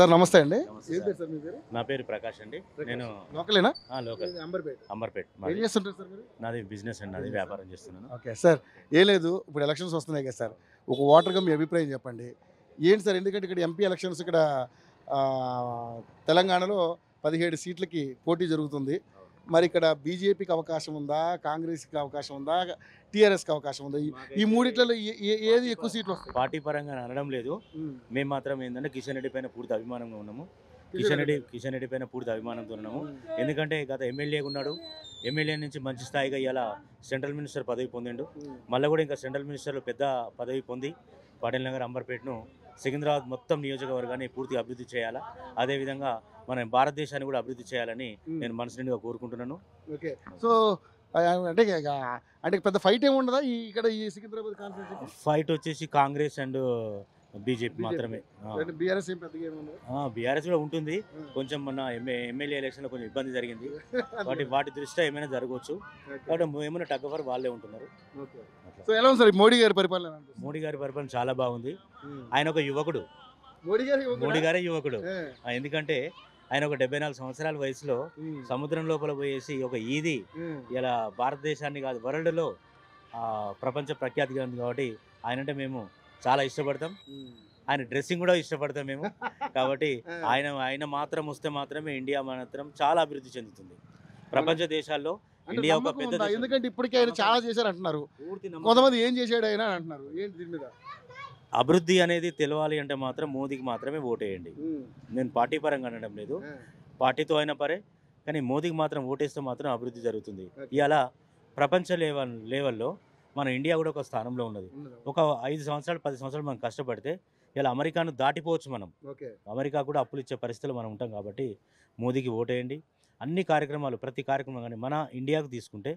Sir నమస్తే అండి. నమస్తే ఏం సార్. పేరు సార్ మీ పేరు? నా పేరు ప్రకాష్ అండి. నేను లోకలేనా? లోకల్ అంబర్పేట. అంబర్పేట్. ఏం చేస్తుంటారు సార్ మీరు? నాది బిజినెస్ అండి, నాది వ్యాపారం చేస్తున్నాను. ఓకే సార్, ఏం లేదు, ఇప్పుడు ఎలక్షన్స్ వస్తున్నాయి కదా సార్, ఒక ఓటర్గా మీ అభిప్రాయం చెప్పండి. ఏంటి సార్, ఎందుకంటే ఇక్కడ ఎంపీ ఎలక్షన్స్ ఇక్కడ ఆ, తెలంగాణలో 17 సీట్లకి పోటీ జరుగుతుంది. మరి ఇక్కడ బీజేపీకి అవకాశం ఉందా, కాంగ్రెస్కి అవకాశం ఉందా, టీఆర్ఎస్కి అవకాశం ఉందా? ఈ మూడిట్లలో ఏది ఎక్కువ సీట్లు వస్తాయి? పార్టీ పరంగా అనడం లేదు, మేము మాత్రం ఏంటంటే కిషన్ రెడ్డి పైన పూర్తి అభిమానంగా ఉన్నాము. కిషన్ రెడ్డి పైన పూర్తి అభిమానంతో ఉన్నాము. ఎందుకంటే గత ఎమ్మెల్యేగా ఉన్నాడు, ఎమ్మెల్యే నుంచి మంచి స్థాయిగా ఇలా సెంట్రల్ మినిస్టర్ పదవి పొందిండు. మళ్ళీ కూడా ఇంకా సెంట్రల్ మినిస్టర్లో పెద్ద పదవి పొంది పటేల్ నగర్ అంబర్పేటను సికింద్రాబాద్ మొత్తం నియోజకవర్గాన్ని పూర్తిగా అభివృద్ధి చేయాలా, అదేవిధంగా మన భారతదేశాన్ని కూడా అభివృద్ధి చేయాలని నేను మనసు నిండుగా కోరుకుంటున్నాను. ఓకే, సో అంటే అంటే పెద్ద ఫైట్ ఏమి ఉండదా ఇక్కడ ఈ సికింద్రాబాద్ కాన్ఫరెన్స్? ఫైట్ వచ్చేసి కాంగ్రెస్ అండ్ బీజేపీ మాత్రమే. బీఆర్ఎస్ ఏం పెద్దగా ఏమి ఉండదు. బీఆర్ఎస్ కూడా ఉంటుంది. కొంచెం మన ఎమ్మెల్యే ఎలక్షన్లో కొంచెం ఇబ్బంది జరిగింది, వాటి దృష్ట్యా ఏమైనా జరగవచ్చు. కాబట్టి ఏమైనా టగ్గఫర్ వాళ్ళే ఉంటున్నారు. సో ఎలా ఉంది సార్ మోడీ గారి పరిపాలన? మోడీ గారి పరిపాలన చాలా బాగుంది. ఆయన ఒక యువకుడు, మోడీ గారే యువకుడు. ఎందుకంటే ఆయన ఒక 74 సంవత్సరాల వయసులో సముద్రం లోపల పోయేసి ఒక ఈది ఇలా భారతదేశాన్ని కాదు వరల్డ్లో ప్రపంచ ప్రఖ్యాతిగా ఉంది. కాబట్టి ఆయన అంటే మేము చాలా ఇష్టపడతాం, ఆయన డ్రెస్సింగ్ కూడా ఇష్టపడతాం మేము. కాబట్టి ఆయన మాత్రం వస్తే మాత్రమే ఇండియా మాత్రం చాలా అభివృద్ధి చెందుతుంది ప్రపంచ దేశాల్లో. ఇండియా ఒక పెద్ద, ఎందుకంటే ఇప్పటికే ఆయన చాలా చేశారు అంటున్నారు, కొంతమంది ఏం చేశాడు ఆయన అంటున్నారు. ఏంటి దీని మీద? అభివృద్ధి అనేది తెలవాలి అంటే మాత్రం మోదీకి మాత్రమే ఓటేయండి. నేను పార్టీ పరంగా అనడం లేదు, పార్టీతో అయినా పరే, కానీ మోదీకి మాత్రం ఓటేస్తే మాత్రం అభివృద్ధి జరుగుతుంది. ఇలా ప్రపంచ లెవెల్లో మన ఇండియా కూడా ఒక స్థానంలో ఉన్నది. ఒక 5 సంవత్సరాలు 10 సంవత్సరాలు మనం కష్టపడితే ఇలా అమెరికాను దాటిపోవచ్చు. మనం అమెరికా కూడా అప్పులు ఇచ్చే పరిస్థితుల్లో మనం ఉంటాం. కాబట్టి మోదీకి ఓటేయండి. అన్ని కార్యక్రమాలు, ప్రతి కార్యక్రమం కానీ మన ఇండియాకు తీసుకుంటే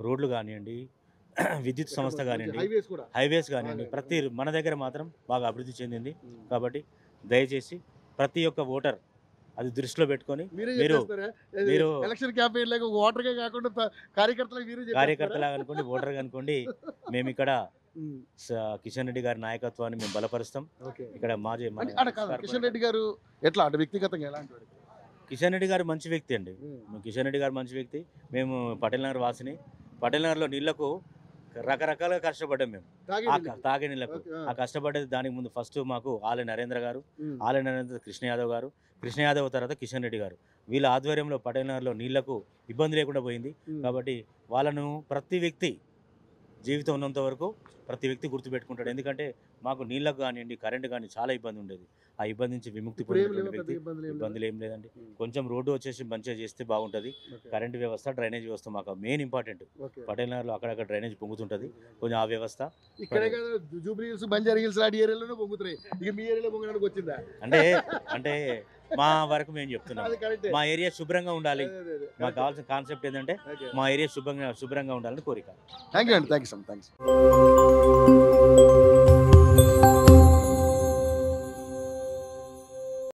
రోడ్లు కానివ్వండి, విద్యుత్ సంస్థ కానివ్వండి, హైవేస్ కానివ్వండి, ప్రతి మన దగ్గర మాత్రం బాగా అభివృద్ధి చెందింది. కాబట్టి దయచేసి ప్రతి ఒక్క ఓటర్ అది దృష్టిలో పెట్టుకొని మీరు ఎలక్షన్ క్యాంపెయిన్ లాగా ఓటర్గా కాకుండా కార్యకర్తలాగా అనుకోండి, ఓటర్గా అనుకోండి. మేము ఇక్కడ కిషన్ రెడ్డి గారి నాయకత్వాన్ని మేము బలపరుస్తాం. ఇక్కడ మాజీ కిషన్ రెడ్డి గారు ఎట్లా అంటే వ్యక్తిగతంగా ఎలాంటి? కిషన్ రెడ్డి గారు మంచి వ్యక్తి అండి. కిషన్ రెడ్డి గారు మంచి వ్యక్తి. మేము పటేల్ నగర్ వాసిని. పటేల్ నగర్లో నీళ్లకు రకరకాలుగా కష్టపడ్డాం మేము, తాగే నీళ్లకు. ఆ కష్టపడ్డది దానికి ముందు ఫస్ట్ మాకు ఆలయ నరేంద్ర గారు, ఆలయ నరేంద్ర కృష్ణ యాదవ్ గారు, కృష్ణ యాదవ్ తర్వాత కిషన్ రెడ్డి గారు, వీళ్ళ ఆధ్వర్యంలో పటేల్ నగర్లో నీళ్లకు ఇబ్బంది లేకుండా పోయింది. కాబట్టి వాళ్ళను ప్రతి వ్యక్తి జీవితం ఉన్నంత వరకు ప్రతి వ్యక్తి గుర్తుపెట్టుకుంటాడు. ఎందుకంటే మాకు నీళ్ళకు కానివ్వండి, కరెంటు కానీ చాలా ఇబ్బంది ఉండేది. ఆ ఇబ్బంది నుంచి విముక్తి పొందిన వ్యక్తి. ఇబ్బందులు ఏం లేదండి. కొంచెం రోడ్డు వచ్చేసి మంచిగా చేస్తే బాగుంటుంది. కరెంటు వ్యవస్థ, డ్రైనేజ్ వ్యవస్థ మాకు మెయిన్ ఇంపార్టెంట్. పటేల్ నగర్లో అక్కడక్కడ డ్రైనేజ్ పొంగుతుంటుంది, కొంచెం ఆ వ్యవస్థ. అంటే మా వరకు మేము చెప్తున్నాం, మా ఏరియా శుభ్రంగా ఉండాలి. మాకు కావాల్సిన కాన్సెప్ట్ ఏంటంటే మా ఏరియా శుభ్రంగా ఉండాలని కోరిక. థ్యాంక్ యూ అండి, థ్యాంక్ యూ సో మచ్.